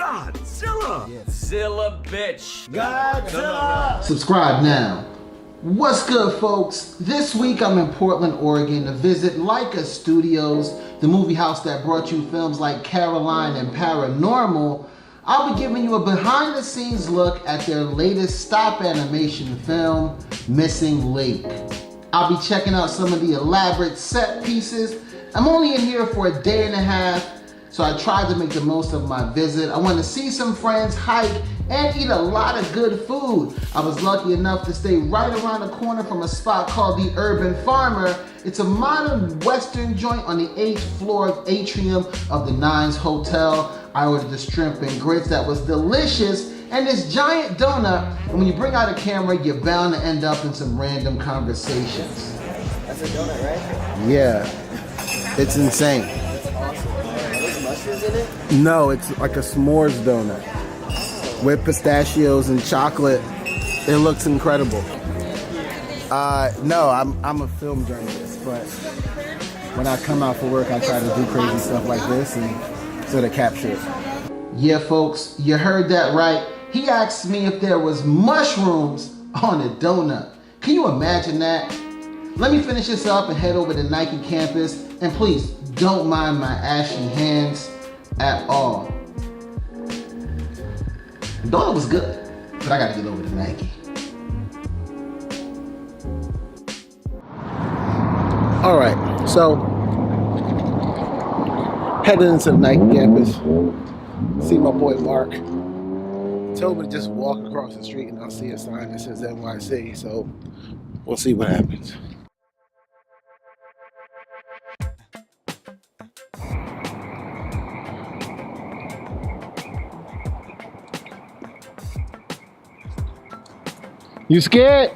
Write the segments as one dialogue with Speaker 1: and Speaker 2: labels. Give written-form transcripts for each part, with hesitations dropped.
Speaker 1: Godzilla!
Speaker 2: Yeah.
Speaker 1: Zilla, bitch!
Speaker 2: Godzilla!
Speaker 3: Subscribe now. What's good, folks? This week I'm in Portland, Oregon to visit Laika Studios, the movie house that brought you films like Caroline and Paranormal. I'll be giving you a behind-the-scenes look at their latest stop animation film, Missing Link. I'll be checking out some of the elaborate set pieces. I'm only in here for a day and a half, so I tried to make the most of my visit. I want to see some friends, hike, and eat a lot of good food. I was lucky enough to stay right around the corner from a spot called the Urban Farmer. It's a modern Western joint on the 8th floor atrium of the Nines Hotel. I ordered the shrimp and grits that was delicious, and this giant donut, and when you bring out a camera, you're bound to end up in some random conversations.
Speaker 2: That's a donut, right?
Speaker 3: Yeah, it's insane.
Speaker 2: That's awesome. Are those mushrooms in it?
Speaker 3: No, it's like a s'mores donut with pistachios and chocolate. It looks incredible. No, I'm a film journalist, but when I come out for work, I try to do crazy stuff like this and sort of capture it. Yeah, folks, you heard that right. He asked me if there was mushrooms on a donut. Can you imagine that? Let me finish this up and head over to Nike campus, and please don't mind my ashy hands at all. The donut was good, but I gotta get over to Nike. All right, so heading into the Nike campus, see my boy Mark. Told me to just walk across the street and I'll see a sign that says NYC, so we'll see what happens. You scared?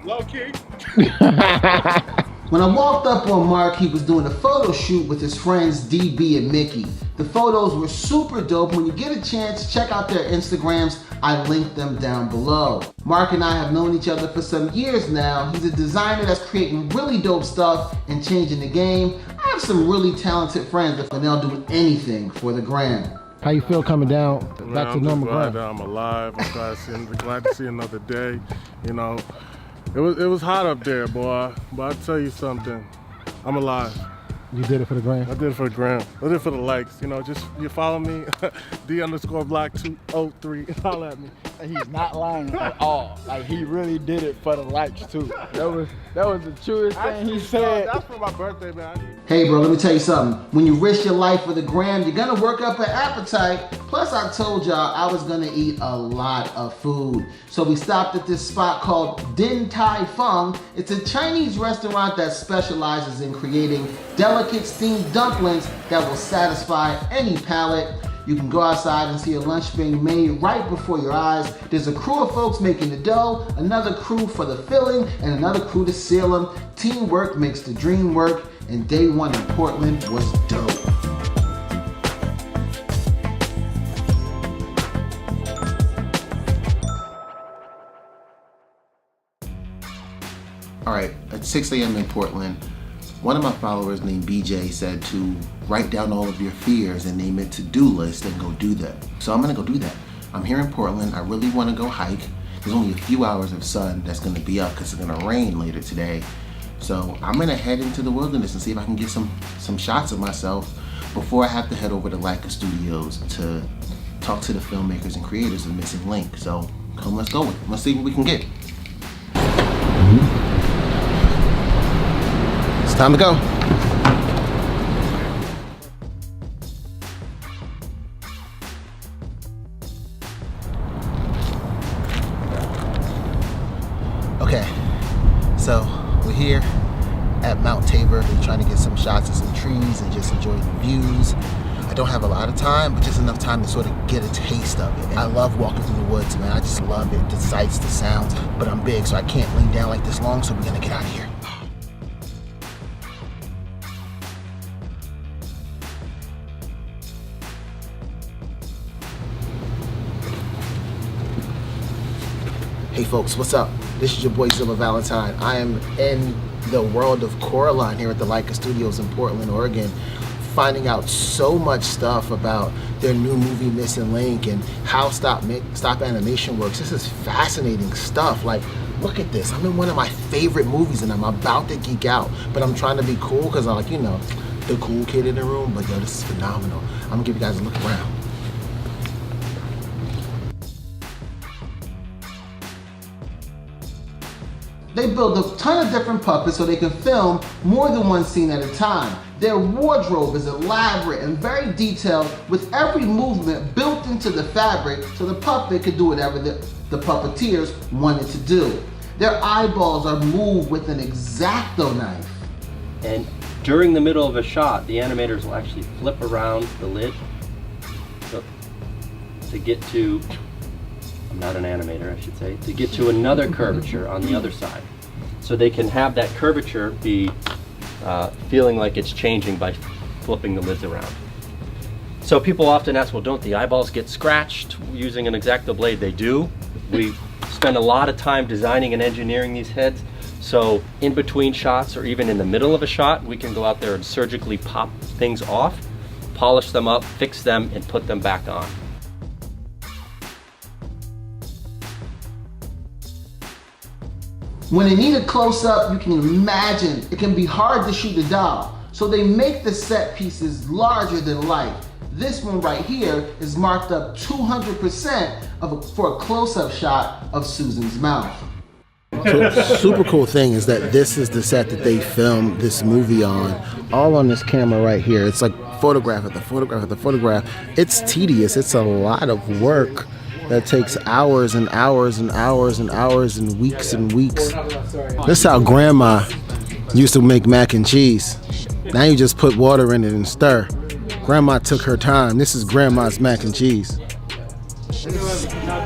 Speaker 4: Low key.
Speaker 3: When I walked up on Mark, he was doing a photo shoot with his friends DB and Mickey. The photos were super dope. When you get a chance, check out their Instagrams. I linked them down below. Mark and I have known each other for some years now. He's a designer that's creating really dope stuff and changing the game. I have some really talented friends and they'll do anything for the gram. How you feel coming down back to normal
Speaker 4: glad
Speaker 3: ground?
Speaker 4: that I'm alive. I'm glad to see another day. You know, it was hot up there, boy. But I'll tell you something, I'm alive.
Speaker 3: You did it for the gram?
Speaker 4: I did it for the gram. I did it for the likes. You know, just you follow me, D_Black203. Holler at me.
Speaker 5: He's not lying at all. Like, he really did it for the likes too. That was the truest thing he said.
Speaker 4: That's for my birthday, man.
Speaker 3: Hey bro, let me tell you something. When you risk your life for the gram, you're gonna work up an appetite. Plus I told y'all I was gonna eat a lot of food. So we stopped at this spot called Din Tai Fung. It's a Chinese restaurant that specializes in creating delicate steamed dumplings that will satisfy any palate. You can go outside and see a lunch being made right before your eyes. There's a crew of folks making the dough, another crew for the filling, and another crew to seal them. Teamwork makes the dream work, and day one in Portland was dope. All right, at 6 a.m. in Portland, one of my followers named BJ said to write down all of your fears and name it to-do list and go do them. So I'm gonna go do that. I'm here in Portland. I really wanna go hike. There's only a few hours of sun that's gonna be up because it's gonna rain later today. So I'm gonna head into the wilderness and see if I can get some shots of myself before I have to head over to Laika Studios to talk to the filmmakers and creators of Missing Link. So come, let's go with it. Let's see what we can get. It's time to go. Okay, so we're here at Mount Tabor. We're trying to get some shots of some trees and just enjoy the views. I don't have a lot of time, but just enough time to sort of get a taste of it. I love walking through the woods, man. I just love it, the sights, the sounds, but I'm big, so I can't lean down like this long, so we're gonna get out of here. Hey folks, what's up? This is your boy Zilla Valentine. I am in the world of Coraline here at the Laika Studios in Portland, Oregon, finding out so much stuff about their new movie Missing Link and how stop animation works. This is fascinating stuff. Like, look at this. I'm in one of my favorite movies and I'm about to geek out, but I'm trying to be cool because I'm like, you know, the cool kid in the room, but yo, this is phenomenal. I'm gonna give you guys a look around. They build a ton of different puppets so they can film more than one scene at a time. Their wardrobe is elaborate and very detailed, with every movement built into the fabric so the puppet could do whatever the puppeteers wanted to do. Their eyeballs are moved with an X-Acto knife.
Speaker 1: And during the middle of a shot, the animators will actually flip around the lid to get to, I'm not an animator I should say, to get to another curvature on the other side. So they can have that curvature be feeling like it's changing by flipping the lids around. So people often ask, well, don't the eyeballs get scratched using an X-Acto blade? They do. We spend a lot of time designing and engineering these heads. So in between shots or even in the middle of a shot, we can go out there and surgically pop things off, polish them up, fix them, and put them back on.
Speaker 3: When they need a close-up, you can imagine it can be hard to shoot a doll. So they make the set pieces larger than life. This one right here is marked up 200% for a close-up shot of Susan's mouth. So super cool thing is that this is the set that they filmed this movie on, all on this camera right here. It's like photograph after photograph after photograph. It's tedious. It's a lot of work that takes hours and hours and hours and hours and weeks and weeks. This is how Grandma used to make mac and cheese. Now you just put water in it and stir. Grandma took her time. This is Grandma's mac and cheese.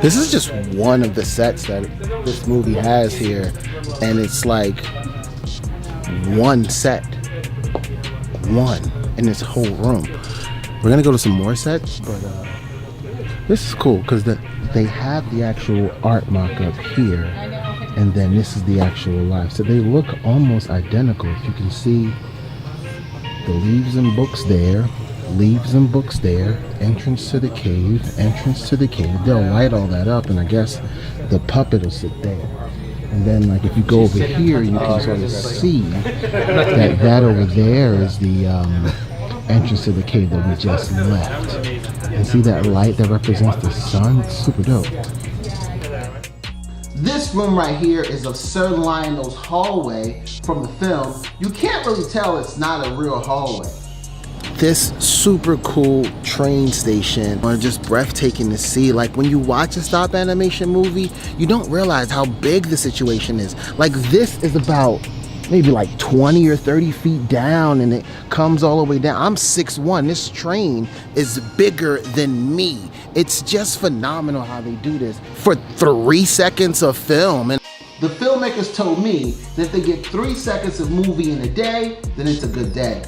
Speaker 3: This is just one of the sets that this movie has here, and it's like one set, one in this whole room. We're gonna go to some more sets, but this is cool because they have the actual art mock-up here, and then this is the actual life. So they look almost identical. If you can see the leaves and books there, leaves and books there, entrance to the cave, entrance to the cave. They'll light all that up, and I guess the puppet will sit there. And then, like, if you go over here, you can sort of see that over there is the entrance to the cave that we just left. And see that light that represents the sun? It's super dope. This room right here is of Sir Lionel's hallway from the film. You can't really tell it's not a real hallway. This super cool train station are just breathtaking to see. Like, when you watch a stop animation movie, you don't realize how big the situation is. Like, this is about maybe like 20 or 30 feet down, and it comes all the way down. I'm 6'1". This train is bigger than me. It's just phenomenal how they do this for 3 seconds of film. And the filmmakers told me that if they get 3 seconds of movie in a day, then it's a good day.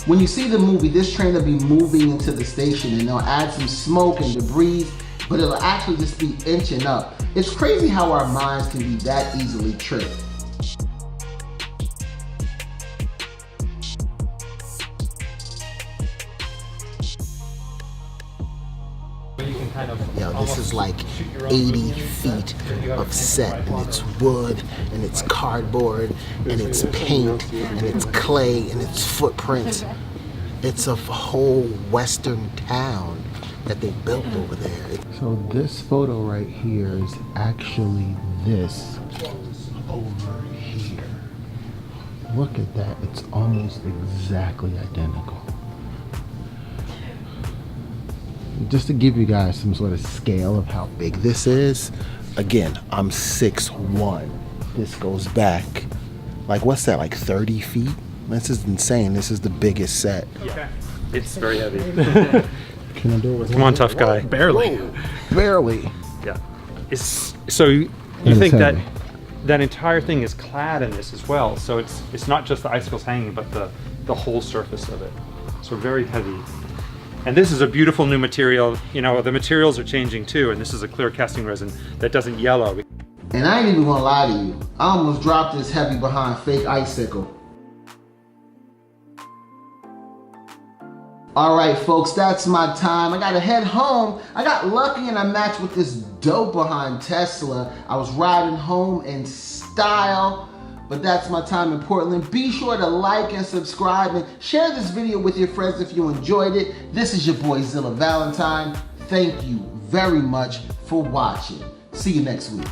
Speaker 3: When you see the movie, this train will be moving into the station, and they'll add some smoke and debris, but it'll actually just be inching up. It's crazy how our minds can be that easily tricked. Yo, this is like 80 feet of set, and it's wood, and it's cardboard, and it's paint, and it's clay, and it's footprints. It's a whole western town that they built over there. So this photo right here is actually this over here. Look at that, it's almost exactly identical. Just to give you guys some sort of scale of how big this is, again, I'm 6'1". This goes back, like, what's that, like 30 feet? This is insane. This is the biggest set.
Speaker 6: Okay. It's very heavy.
Speaker 3: Can I do it with
Speaker 6: Come on, tough guy.
Speaker 5: Barely.
Speaker 3: Whoa, barely.
Speaker 6: Yeah. So you think that that entire thing is clad in this as well. So it's not just the icicles hanging, but the whole surface of it. So very heavy. And this is a beautiful new material. You know, the materials are changing too, and this is a clear casting resin that doesn't yellow.
Speaker 3: And I ain't even gonna lie to you, I almost dropped this heavy behind fake icicle. Alright folks, that's my time. I gotta head home. I got lucky and I matched with this dope behind Tesla. I was riding home in style. But that's my time in Portland. Be sure to like and subscribe and share this video with your friends if you enjoyed it. This is your boy Zilla Valentine. Thank you very much for watching. See you next week.